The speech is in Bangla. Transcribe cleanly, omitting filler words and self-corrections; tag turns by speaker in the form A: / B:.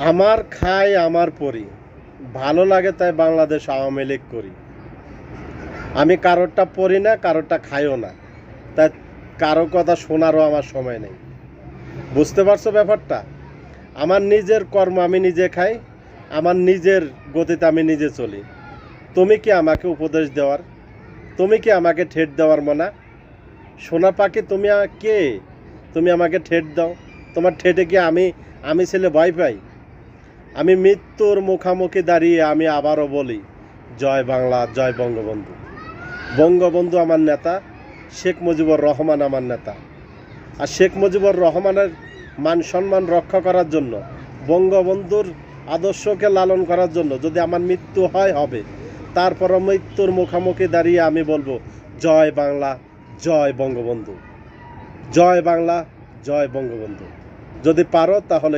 A: আমার খাই আমার পরি, ভালো লাগে তাই বাংলাদেশ আওয়ামী লীগ করি। আমি কারোরটা পড়ি না, কারোরটা খাইও না, তাই কারো কথা শোনারও আমার সময় নেই। বুঝতে পারছো ব্যাপারটা? আমার নিজের কর্ম আমি নিজে খাই, আমার নিজের গতিতে আমি নিজে চলি। তুমি কি আমাকে উপদেশ দেওয়ার, তুমি কি আমাকে ঠেট দেওয়ার মনা? সোনা পাখি তুমি কে? তুমি আমাকে ঠেট দাও। তোমার ঠেটে কি আমি ছেলে ভয় পাই? আমি মৃত্যুর মুখামুখি দাঁড়িয়ে আমি আবারও বলি, জয় বাংলা, জয় বঙ্গবন্ধু। বঙ্গবন্ধু আমার নেতা, শেখ মুজিবুর রহমান আমার নেতা। আর শেখ মুজিবুর রহমানের মান সম্মান রক্ষা করার জন্য, বঙ্গবন্ধুর আদর্শকে লালন করার জন্য যদি আমার মৃত্যু হয় হবে, তারপরও মৃত্যুর মুখামুখি দাঁড়িয়ে আমি বলবো, জয় বাংলা, জয় বঙ্গবন্ধু। জয় বাংলা, জয় বঙ্গবন্ধু। যদি পারো তাহলে